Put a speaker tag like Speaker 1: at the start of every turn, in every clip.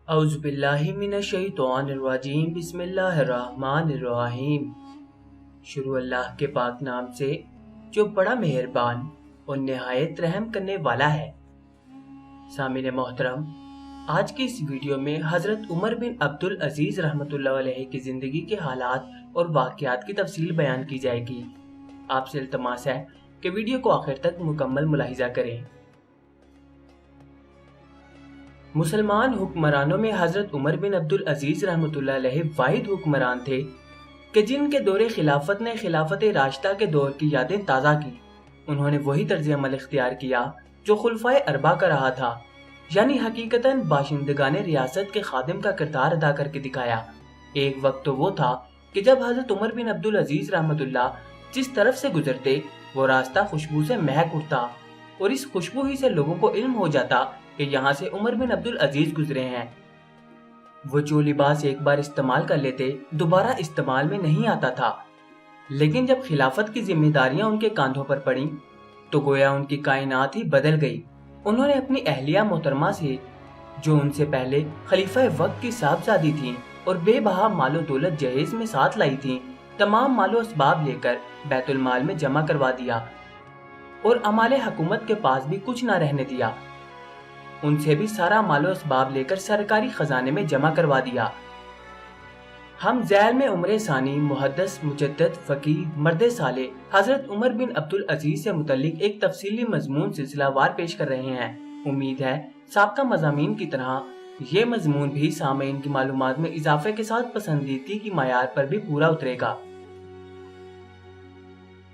Speaker 1: اعوذ باللہ من الشیطان الرجیم بسم اللہ الرحمن الرحیم۔ شروع اللہ کے پاک نام سے جو بڑا مہربان اور نہایت رحم کرنے والا ہے۔ سامعین محترم، آج کی اس ویڈیو میں حضرت عمر بن عبدالعزیز رحمۃ اللہ علیہ کی زندگی کے حالات اور واقعات کی تفصیل بیان کی جائے گی۔ آپ سے التماس ہے کہ ویڈیو کو آخر تک مکمل ملاحظہ کریں۔ مسلمان حکمرانوں میں حضرت عمر بن عبدالعزیز رحمۃ اللہ علیہ واحد حکمران تھے کہ جن کے دور خلافت نے خلافت راشدہ کے دور کی یادیں تازہ کی۔ انہوں نے وہی طرز عمل اختیار کیا جو خلفائے اربعہ کا رہا تھا، یعنی حقیقتاً باشندگان ریاست کے خادم کا کردار ادا کر کے دکھایا۔ ایک وقت تو وہ تھا کہ جب حضرت عمر بن عبدالعزیز رحمۃ اللہ جس طرف سے گزرتے وہ راستہ خوشبو سے مہک اٹھتا، اور اس خوشبو ہی سے لوگوں کو علم ہو جاتا کہ یہاں سے عمر بن عبدالعزیز گزرے ہیں۔ وہ جو لباس ایک بار استعمال کر لیتے دوبارہ استعمال میں نہیں آتا تھا، لیکن جب خلافت کی ذمہ داریاں ان کے کاندھوں پر پڑیں تو گویا ان کی کائنات ہی بدل گئی۔ انہوں نے اپنی اہلیہ محترمہ سے، جو ان سے پہلے خلیفہ وقت کی صاحبزادی تھیں اور بے بہا مال و دولت جہیز میں ساتھ لائی تھیں، تمام مال و اسباب لے کر بیت المال میں جمع کروا دیا اور عمال حکومت کے پاس بھی کچھ نہ رہنے دیا۔ ان سے بھی سارا مال و اسباب لے کر سرکاری خزانے میں جمع کروا دیا۔ ہم ذیل میں عمر ثانی محدث مجدد فقیہ مرد صالح حضرت عمر بن عبدالعزیز سے متعلق ایک تفصیلی مضمون سلسلہ وار پیش کر رہے ہیں۔ امید ہے سابقہ مضامین کی طرح یہ مضمون بھی سامعین کی معلومات میں اضافے کے ساتھ پسندیدگی کی معیار پر بھی پورا اترے گا۔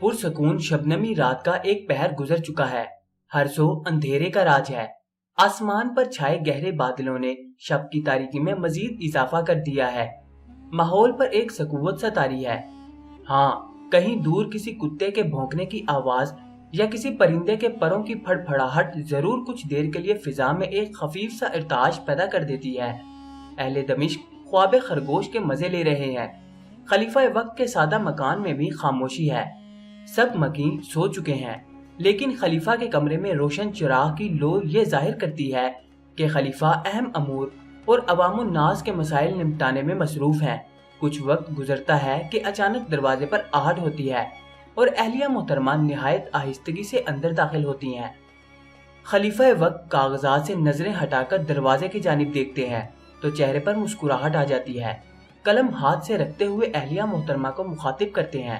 Speaker 1: پرسکون شبنمی رات کا ایک پہر گزر چکا ہے، ہر سو اندھیرے کا راج ہے۔ آسمان پر چھائے گہرے بادلوں نے شب کی تاریکی میں مزید اضافہ کر دیا ہے۔ ماحول پر ایک سکوت سا طاری ہے۔ ہاں، کہیں دور کسی کتے کے بھونکنے کی آواز یا کسی پرندے کے پروں کی پھڑ پھڑاہٹ ضرور کچھ دیر کے لیے فضا میں ایک خفیف سا ارتعاش پیدا کر دیتی ہے۔ اہل دمشق خواب خرگوش کے مزے لے رہے ہیں۔ خلیفہ وقت کے سادہ مکان میں بھی خاموشی ہے۔ سب مکین سو چکے ہیں، لیکن خلیفہ کے کمرے میں روشن چراغ کی لو یہ ظاہر کرتی ہے کہ خلیفہ اہم امور اور عوام الناس کے مسائل نمٹانے میں مصروف ہیں۔ کچھ وقت گزرتا ہے کہ اچانک دروازے پر آہٹ ہوتی ہے اور اہلیہ محترمہ نہایت آہستگی سے اندر داخل ہوتی ہیں۔ خلیفہ وقت کاغذات سے نظریں ہٹا کر دروازے کی جانب دیکھتے ہیں تو چہرے پر مسکراہٹ آ جاتی ہے۔ قلم ہاتھ سے رکھتے ہوئے اہلیہ محترمہ کو مخاطب کرتے ہیں،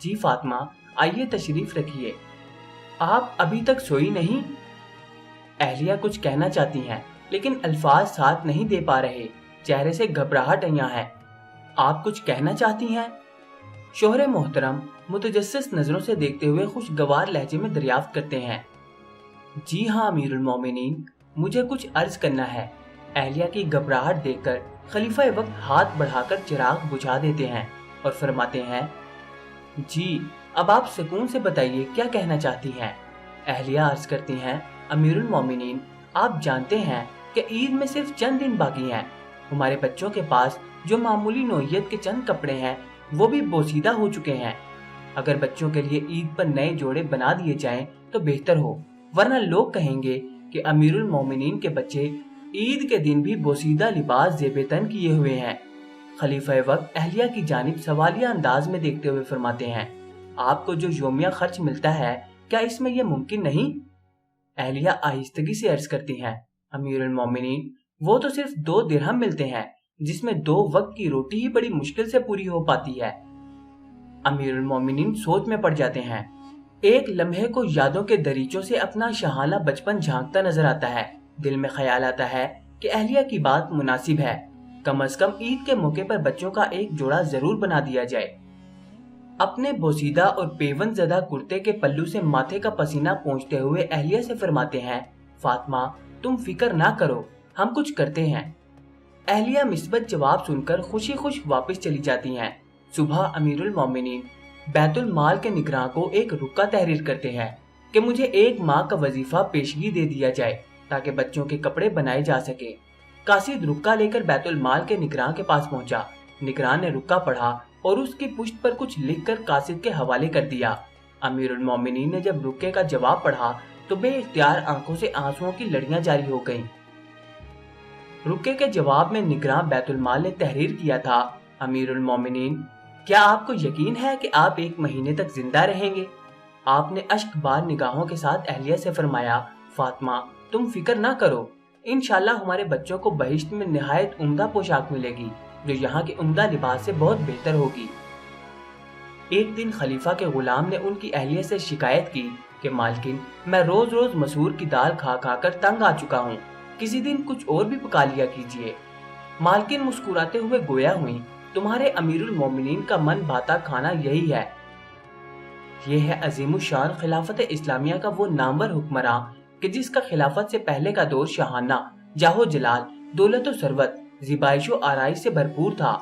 Speaker 1: جی فاطمہ، آئیے تشریف رکھیے، آپ ابھی تک سوئی نہیں؟ اہلیہ کچھ کہنا چاہتی ہیں لیکن الفاظ ساتھ نہیں دے پا رہے، چہرے سے گھبراہٹ عیاں ہے۔ آپ کچھ کہنا چاہتی ہیں؟ شوہر محترم متجسس نظروں سے دیکھتے ہوئے خوشگوار لہجے میں دریافت کرتے ہیں، جی ہاں امیر المومنین، مجھے کچھ عرض کرنا ہے۔ اہلیہ کی گھبراہٹ دیکھ کر خلیفہ وقت ہاتھ بڑھا کر چراغ بجھا دیتے ہیں اور فرماتے ہیں، جی اب آپ سکون سے بتائیے کیا کہنا چاہتی ہیں۔ اہلیہ عرض کرتی ہیں، امیر المومنین، آپ جانتے ہیں کہ عید میں صرف چند دن باقی ہیں۔ ہمارے بچوں کے پاس جو معمولی نوعیت کے چند کپڑے ہیں وہ بھی بوسیدہ ہو چکے ہیں۔ اگر بچوں کے لیے عید پر نئے جوڑے بنا دیے جائیں تو بہتر ہو، ورنہ لوگ کہیں گے کہ امیر المومنین کے بچے عید کے دن بھی بوسیدہ لباس زیب تن کیے ہوئے ہیں۔ خلیفہ وقت اہلیہ کی جانب سوالیہ انداز میں دیکھتے ہوئے فرماتے ہیں، آپ کو جو یومیہ خرچ ملتا ہے کیا اس میں یہ ممکن نہیں؟ اہلیہ آہستگی سے عرض کرتی ہیں، امیر المومنین، وہ تو صرف 2 درہم ملتے ہیں، جس میں 2 وقت کی روٹی ہی بڑی مشکل سے پوری ہو پاتی ہے۔ امیر المومنین سوچ میں پڑ جاتے ہیں۔ ایک لمحے کو یادوں کے دریچوں سے اپنا شاہانہ بچپن جھانکتا نظر آتا ہے۔ دل میں خیال آتا ہے کہ اہلیہ کی بات مناسب ہے، کم از کم عید کے موقع پر بچوں کا ایک جوڑا ضرور بنا دیا جائے۔ اپنے بوسیدہ اور پیون زدہ کرتے کے پلو سے ماتھے کا پسینہ پونچھتے ہوئے اہلیہ سے فرماتے ہیں، فاطمہ، تم فکر نہ کرو، ہم کچھ کرتے ہیں۔ اہلیہ مثبت جواب سن کر خوشی خوش واپس چلی جاتی ہیں۔ صبح امیر المومنین بیت المال کے نگراں کو ایک رکا تحریر کرتے ہیں کہ مجھے 1 ماہ کا وظیفہ پیشگی دے دیا جائے تاکہ بچوں کے کپڑے بنائے جا سکے۔ قاصد رکا لے کر بیت المال کے نگراں کے پاس پہنچا۔ نگراں نے رکا پڑھا اور اس کی پشت پر کچھ لکھ کر قاصد کے حوالے کر دیا۔ امیر المومنین نے جب رکے کا جواب پڑھا تو بے اختیار آنکھوں سے آنسوؤں کی لڑیاں جاری ہو گئیں۔ رکے کے جواب میں نگراں بیت المال نے تحریر کیا تھا: امیر المومنین، کیا آپ کو یقین ہے کہ آپ 1 مہینے تک زندہ رہیں گے؟ آپ نے اشک بار نگاہوں کے ساتھ اہلیہ سے فرمایا: فاطمہ، تم فکر نہ کرو، انشاءاللہ ہمارے بچوں کو بہشت میں نہایت عمدہ پوشاک ملے گی جو یہاں کے عمدہ لباس سے بہت بہتر ہوگی۔ ایک دن خلیفہ کے غلام نے ان کی اہلیہ سے شکایت کی کہ مالکن، میں روز روز مسور کی دال کھا کھا کر تنگ آ چکا ہوں، کسی دن کچھ اور بھی پکا لیا کیجیے۔ مالکن مسکراتے ہوئے گویا ہوئیں: تمہارے امیر المومنین کا من بھاتا کھانا یہی ہے۔ یہ ہے عظیم الشان خلافت اسلامیہ کا وہ نامور حکمراں کہ جس کا خلافت سے پہلے کا دور شاہانہ، جاہ و جلال، دولت و ثروت، زیبائش و آرائش سے بھرپور تھا،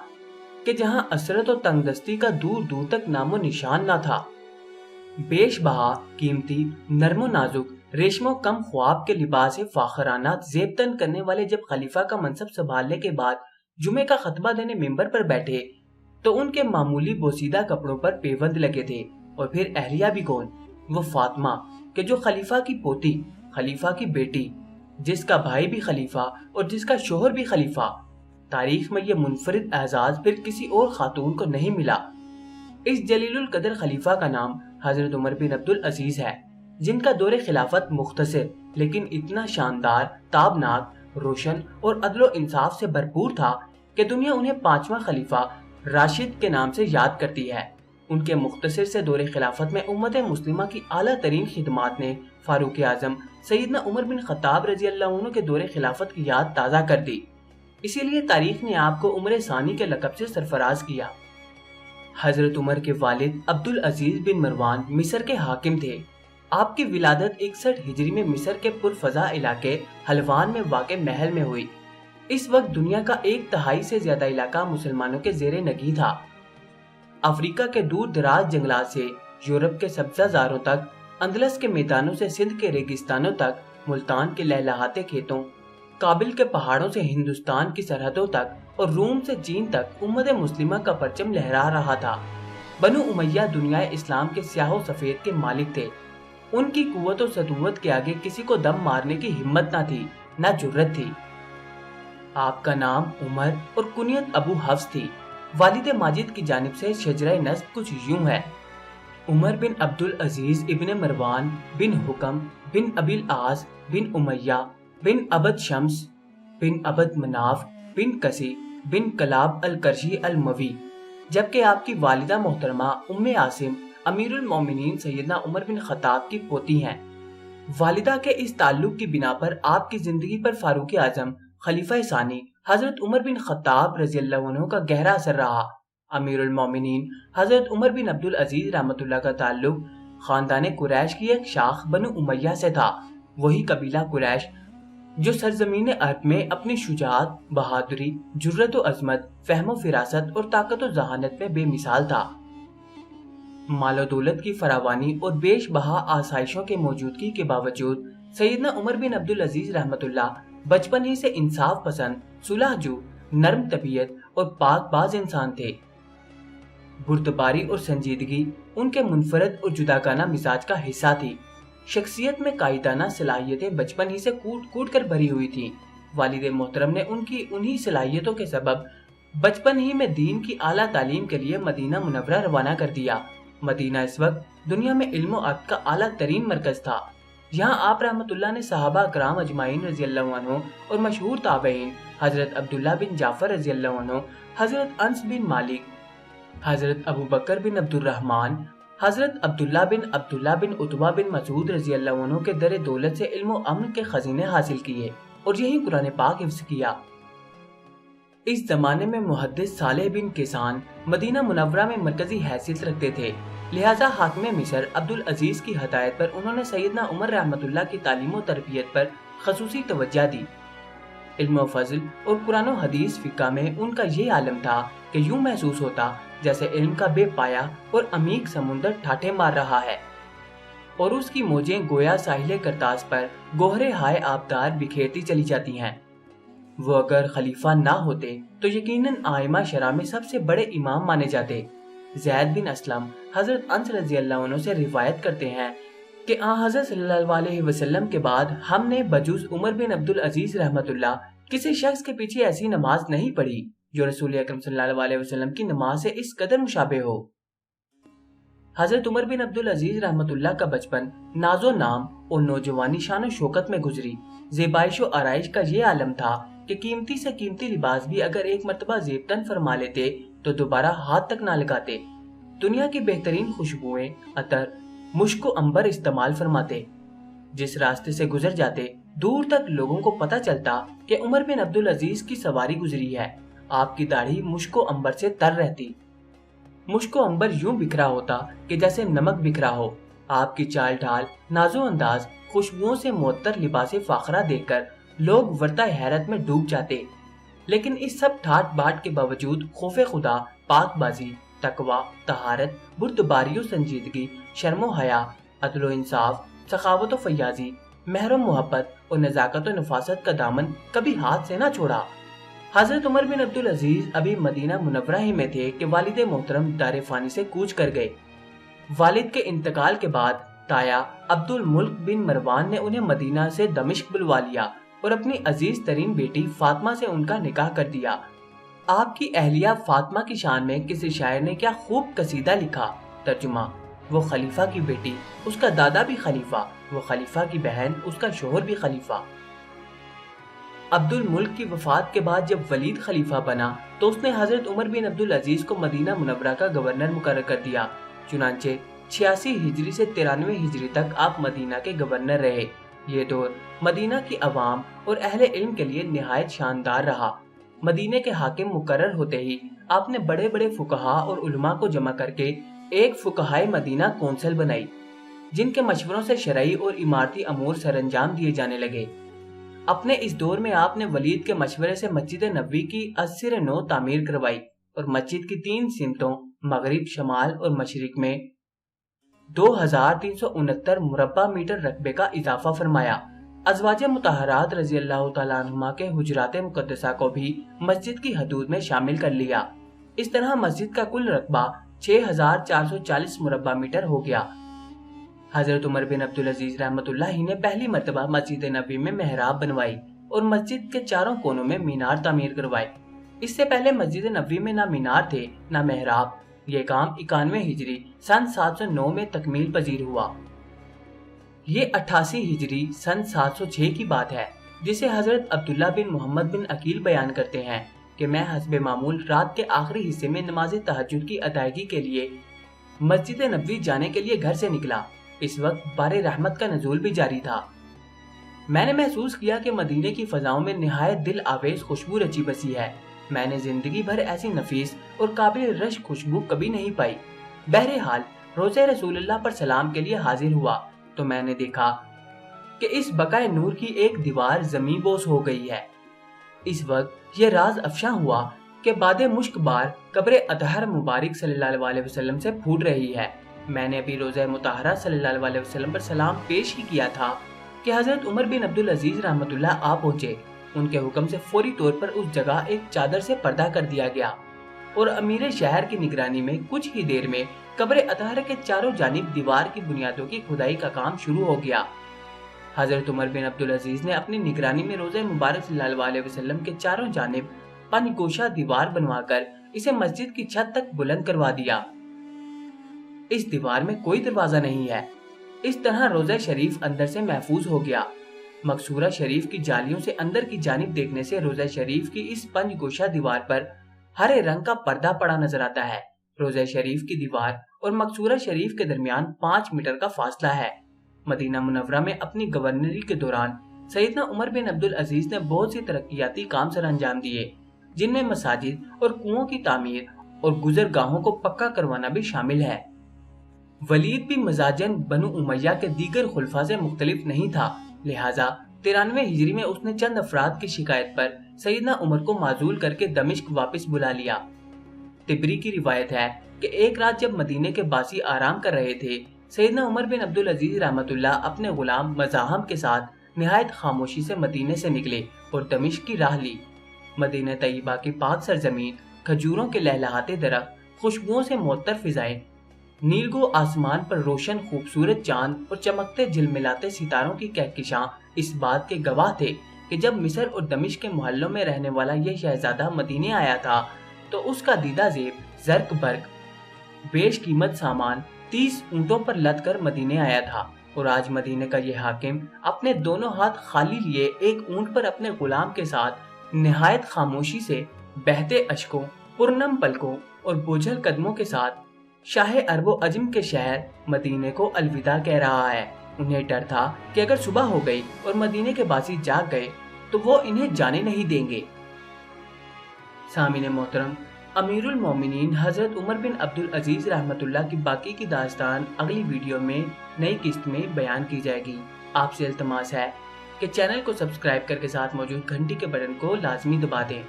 Speaker 1: کہ جہاں اسرت و تنگ دستی کا دور دور تک نام و نشان نہ تھا۔ بیش بہا، قیمتی، نرم و نازک، ریشم و کم خواب کے لباس فاخرانہ زیب تن کرنے والے جب خلیفہ کا منصب سنبھالنے کے بعد جمعے کا خطبہ دینے ممبر پر بیٹھے تو ان کے معمولی بوسیدہ کپڑوں پر پیوند لگے تھے۔ اور پھر اہلیہ بھی کون؟ وہ فاطمہ کہ جو خلیفہ کی پوتی، خلیفہ کی بیٹی، جس کا بھائی بھی خلیفہ اور جس کا شوہر بھی خلیفہ۔ تاریخ میں یہ منفرد اعزاز پھر کسی اور خاتون کو نہیں ملا۔ اس جلیل القدر خلیفہ کا نام حضرت عمر بن عبدالعزیز ہے، جن کا دور خلافت مختصر لیکن اتنا شاندار، تابناک، روشن اور عدل و انصاف سے بھرپور تھا کہ دنیا انہیں 5واں خلیفہ راشد کے نام سے یاد کرتی ہے۔ ان کے مختصر سے دور خلافت میں امت مسلمہ کی اعلیٰ ترین خدمات نے فاروق اعظم سیدنا عمر بن خطاب رضی اللہ عنہ کے دور خلافت کی یاد تازہ کر دی۔ اسی لیے تاریخ نے آپ کو عمر ثانی کے لقب سے سرفراز کیا۔ حضرت عمر کے والد عبدالعزیز بن مروان مصر کے حاکم تھے۔ آپ کی ولادت 61 ہجری میں مصر کے پرفضا علاقے حلوان میں واقع محل میں ہوئی۔ اس وقت دنیا کا 1/3 سے زیادہ علاقہ مسلمانوں کے زیر نگیں تھا۔ افریقہ کے دور دراز جنگلات سے یورپ کے سبزہ زاروں تک، اندلس کے میدانوں سے سندھ کے ریگستانوں تک، ملتان کے لہلہاتے کھیتوں، کابل کے پہاڑوں سے ہندوستان کی سرحدوں تک اور روم سے چین تک امت مسلمہ کا پرچم لہرا رہا تھا۔ بنو امیہ دنیا اسلام کے سیاہ و سفید کے مالک تھے۔ ان کی قوت و سطوت کے آگے کسی کو دم مارنے کی ہمت نہ تھی، نہ جرت تھی۔ آپ کا نام عمر اور کنیت ابو حفص تھی۔ والد ماجد کی جانب سے شجرہ نسب کچھ یوں ہے: عمر بن عبدالعزیز ابن مروان بن حکم بن ابی العاص بن امیہ بن عبد شمس بن عبد مناف بن کسی بن کلاب القرشی الموی، جبکہ آپ کی والدہ محترمہ ام عاصم امیر المومنین سیدنا عمر بن خطاب کی پوتی ہیں۔ والدہ کے اس تعلق کی بنا پر آپ کی زندگی پر فاروق اعظم خلیفہ ثانی حضرت عمر بن خطاب رضی اللہ عنہ کا گہرا اثر رہا۔ امیر المومنین حضرت عمر بن عبدالعزیز رحمۃ اللہ کا تعلق خاندان قریش کی ایک شاخ بنو امیہ سے تھا، وہی قبیلہ قریش جو سرزمین عرب میں اپنی شجاعت، بہادری، جرت و عظمت، فہم و فراست اور طاقت و ذہانت میں بے مثال تھا۔ مال و دولت کی فراوانی اور بیش بہا آسائشوں کے موجودگی کے باوجود سیدنا عمر بن عبدالعزیز رحمۃ اللہ بچپن ہی سے انصاف پسند، صلح جو، نرم طبیعت اور پاک باز انسان تھے۔ بردباری اور سنجیدگی ان کے منفرد اور جداگانہ مزاج کا حصہ تھی۔ شخصیت میں قائدانہ صلاحیتیں بچپن ہی سے کوٹ کوٹ کر بھری ہوئی تھیں۔ والد محترم نے ان کی انہی صلاحیتوں کے سبب بچپن ہی میں دین کی اعلیٰ تعلیم کے لیے مدینہ منورہ روانہ کر دیا۔ مدینہ اس وقت دنیا میں علم و ادب کا اعلیٰ ترین مرکز تھا۔ یہاں آپ رحمۃ اللہ نے صحابہ کرام اجمعین رضی اللہ عنہ اور مشہور تابعین حضرت عبداللہ بن جعفر رضی اللہ عنہ، حضرت انس بن مالک، حضرت ابو بکر بن عبد الرحمن، حضرت عبداللہ بن عتبہ بن مسعود رضی اللہ عنہ کے در دولت سے علم و امن کے خزینے حاصل کیے اور یہی قرآن پاک حفظ کیا۔ اس زمانے میں محدث صالح بن کیسان مدینہ منورہ میں مرکزی حیثیت رکھتے تھے، لہٰذا حاکم مصر عبدالعزیز کی ہدایت پر انہوں نے سیدنا عمر رحمۃ اللہ کی تعلیم و تربیت پر خصوصی توجہ دی۔ علم و فضل اور قرآن و حدیث فقہ میں ان کا یہ عالم تھا کہ یوں محسوس ہوتا جیسے علم کا بے پایا اور عمیق سمندر ٹھاٹھے مار رہا ہے اور اس کی موجیں گویا ساحل کرتاس پر گوہرے ہائے آبدار بکھیرتی چلی جاتی ہیں۔ وہ اگر خلیفہ نہ ہوتے تو یقیناً آئمہ شرع میں سب سے بڑے امام مانے جاتے۔ زید بن اسلم حضرت انس رضی اللہ عنہ سے روایت کرتے ہیں کہ حضرت صلی اللہ علیہ وسلم کے بعد ہم نے بجوز عمر بن عبدالعزیز رحمۃ اللہ کسی شخص کے پیچھے ایسی نماز نہیں پڑھی جو رسول اکرم صلی اللہ علیہ وسلم کی نماز سے اس قدر مشابہ ہو۔ حضرت عمر بن عبدالعزیز رحمت اللہ کا بچپن ناز و نام اور نوجوانی شان و شوکت میں گزری۔ زیبائش و آرائش کا یہ عالم تھا کہ قیمتی سے قیمتی لباس بھی اگر ایک مرتبہ زیب تن فرما لیتے تو دوبارہ ہاتھ تک نہ لگاتے۔ دنیا کی بہترین خوشبوئیں، عطر، مشک و عنبر استعمال فرماتے۔ جس راستے سے گزر جاتے دور تک لوگوں کو پتہ چلتا کہ عمر بن عبدالعزیز کی سواری گزری ہے۔ آپ کی داڑھی مشک و عنبر سے تر رہتی۔ مشک و عنبر یوں بکھرا ہوتا کہ جیسے نمک بکھرا ہو۔ آپ کی چال ڈھال، ناز و انداز، خوشبوؤں سے معطر لباس فاخرہ دیکھ کر لوگ ورطہ حیرت میں ڈوب جاتے۔ لیکن اس سب ٹھاٹ باٹ کے باوجود خوف خدا، پاک بازی، تقوی، طہارت، بردباری و سنجیدگی، شرم و حیا، عدل و انصاف، سخاوت و فیاضی، مہر و محبت اور نزاکت و نفاست کا دامن کبھی ہاتھ سے نہ چھوڑا۔ حضرت عمر بن عبدالعزیز ابھی مدینہ منورہ ہی میں تھے کہ والد محترم دار فانی سے کوچ کر گئے۔ والد کے انتقال کے بعد تایا عبد الملک بن مروان نے انہیں مدینہ سے دمشق بلوا لیا اور اپنی عزیز ترین بیٹی فاطمہ سے ان کا نکاح کر دیا۔ آپ کی اہلیہ فاطمہ کی شان میں کسی شاعر نے کیا خوب قصیدہ لکھا۔ ترجمہ: وہ خلیفہ کی بیٹی، اس کا دادا بھی خلیفہ، وہ خلیفہ کی بہن، اس کا شوہر بھی خلیفہ۔ عبد الملک کی وفات کے بعد جب ولید خلیفہ بنا تو اس نے حضرت عمر بن عبدالعزیز کو مدینہ منورہ کا گورنر مقرر کر دیا۔ چنانچہ 86 ہجری سے 93 ہجری تک آپ مدینہ کے گورنر رہے۔ یہ دور مدینہ کی عوام اور اہل علم کے لیے نہایت شاندار رہا۔ مدینہ کے حاکم مقرر ہوتے ہی آپ نے بڑے بڑے فقہا اور علماء کو جمع کر کے ایک فقہائے مدینہ کونسل بنائی، جن کے مشوروں سے شرعی اور عمارتی امور سر انجام دیے جانے لگے۔ اپنے اس دور میں آپ نے ولید کے مشورے سے مسجد نبوی کی از سر نو تعمیر کروائی اور مسجد کی 3 سمتوں مغرب، شمال اور مشرق میں 2369 مربع میٹر رقبے کا اضافہ فرمایا۔ ازواج مطہرات رضی اللہ تعالیٰ عنہما کے حجرات مقدسہ کو بھی مسجد کی حدود میں شامل کر لیا۔ اس طرح مسجد کا کل رقبہ 6440 مربع میٹر ہو گیا۔ حضرت عمر بن عبدالعزیز رحمت اللہ ہی نے پہلی مرتبہ مسجد نبوی میں محراب بنوائی اور مسجد کے چاروں کونوں میں مینار تعمیر کروائے۔ اس سے پہلے مسجد نبوی میں نہ مینار تھے نہ محراب۔ یہ کام 91 ہجری سن 709 میں تکمیل پذیر ہوا۔ یہ 88 ہجری سن 706 کی بات ہے، جسے حضرت عبداللہ بن محمد بن عقیل بیان کرتے ہیں کہ میں حسب معمول رات کے آخری حصے میں نماز تہجد کی ادائیگی کے لیے مسجد نبوی جانے کے لیے گھر سے نکلا۔ اس وقت بار رحمت کا نزول بھی جاری تھا۔ میں نے محسوس کیا کہ مدینے کی فضاؤں میں نہایت دل آویز خوشبو رچی بسی ہے۔ میں نے زندگی بھر ایسی نفیس اور قابل رشک خوشبو کبھی نہیں پائی۔ بہرحال روضہ رسول اللہ پر سلام کے لیے حاضر ہوا تو میں نے دیکھا کہ اس بقائے نور کی ایک دیوار زمیں بوس ہو گئی ہے۔ اس وقت یہ راز افشاں ہوا کہ باد مشک بار قبر اطہر مبارک صلی اللہ علیہ وسلم سے پھوٹ رہی ہے۔ میں نے ابھی روضہ مطہرہ صلی اللہ علیہ وسلم پر سلام پیش ہی کیا تھا کہ حضرت عمر بن عبدالعزیز رحمت اللہ آ پہنچے۔ ان کے حکم سے فوری طور پر اس جگہ ایک چادر سے پردہ کر دیا گیا اور امیر شہر کی نگرانی میں کچھ ہی دیر میں قبر اطہر کے چاروں جانب دیوار کی بنیادوں کی کھدائی کا کام شروع ہو گیا۔ حضرت عمر بن عبدالعزیز نے اپنی نگرانی میں روضہ مبارک صلی اللہ علیہ وسلم کے چاروں جانب پن گوشہ دیوار بنوا کر اسے مسجد کی چھت تک بلند کروا دیا۔ اس دیوار میں کوئی دروازہ نہیں ہے۔ اس طرح روضہ شریف اندر سے محفوظ ہو گیا۔ مقصورہ شریف کی جالیوں سے اندر کی جانب دیکھنے سے روضہ شریف کی اس پنج گوشہ دیوار پر ہرے رنگ کا پردہ پڑا نظر آتا ہے۔ روضہ شریف کی دیوار اور مقصورہ شریف کے درمیان 5 میٹر کا فاصلہ ہے۔ مدینہ منورہ میں اپنی گورنری کے دوران سیدنا عمر بن عبدالعزیز نے بہت سی ترقیاتی کام سر انجام دیے، جن میں مساجد اور کنووں کی تعمیر اور گزرگاہوں کو پکا کروانا بھی شامل ہے۔ ولید بھی مزاجن بنو امیہ کے دیگر خلفاء سے مختلف نہیں تھا، لہٰذا 93 ہجری میں اس نے چند افراد کی شکایت پر سیدنا عمر کو معزول کر کے دمشق واپس بلا لیا۔ طبری کی روایت ہے کہ ایک رات جب مدینے کے باسی آرام کر رہے تھے، سیدنا عمر بن عبدالعزیز رحمت اللہ اپنے غلام مزاحم کے ساتھ نہایت خاموشی سے مدینے سے نکلے اور دمشق کی راہ لی۔ مدینہ طیبہ کی پاک سرزمین، کھجوروں کے لہلہاتے درخت، خوشبوؤں سے معطر فضائیں، نیلگو آسمان پر روشن خوبصورت چاند اور چمکتے جھلملاتے ستاروں کی کہکشاں اس بات کے گواہ تھے کہ جب مصر اور دمشق کے محلوں میں رہنے والا یہ شہزادہ مدینے آیا تھا تو اس کا دیدہ زیب زرق برق بیش قیمت سامان 30 اونٹوں پر لد کر مدینے آیا تھا، اور آج مدینے کا یہ حاکم اپنے دونوں ہاتھ خالی لیے ایک اونٹ پر اپنے غلام کے ساتھ نہایت خاموشی سے بہتے اشکوں، پرنم پلکوں اور بوجھل قدموں کے ساتھ شاہ عرب و عجم کے شہر مدینے کو الوداع کہہ رہا ہے۔ انہیں ڈر تھا کہ اگر صبح ہو گئی اور مدینے کے باسی جاگ گئے تو وہ انہیں جانے نہیں دیں گے۔ سامعین محترم، امیر المومنین حضرت عمر بن عبدالعزیز رحمۃ اللہ کی باقی کی داستان اگلی ویڈیو میں نئی قسط میں بیان کی جائے گی۔ آپ سے التماس ہے کہ چینل کو سبسکرائب کر کے ساتھ موجود گھنٹی کے بٹن کو لازمی دبا دیں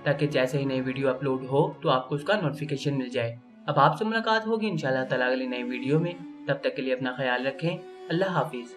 Speaker 1: تاکہ جیسے ہی نئی ویڈیو اپلوڈ ہو تو آپ کو اس کا نوٹیفیکیشن مل جائے۔ اب آپ سے ملاقات ہوگی انشاءاللہ تعالی اگلی نئی ویڈیو میں، تب تک کے لیے اپنا خیال رکھیں۔ اللہ حافظ۔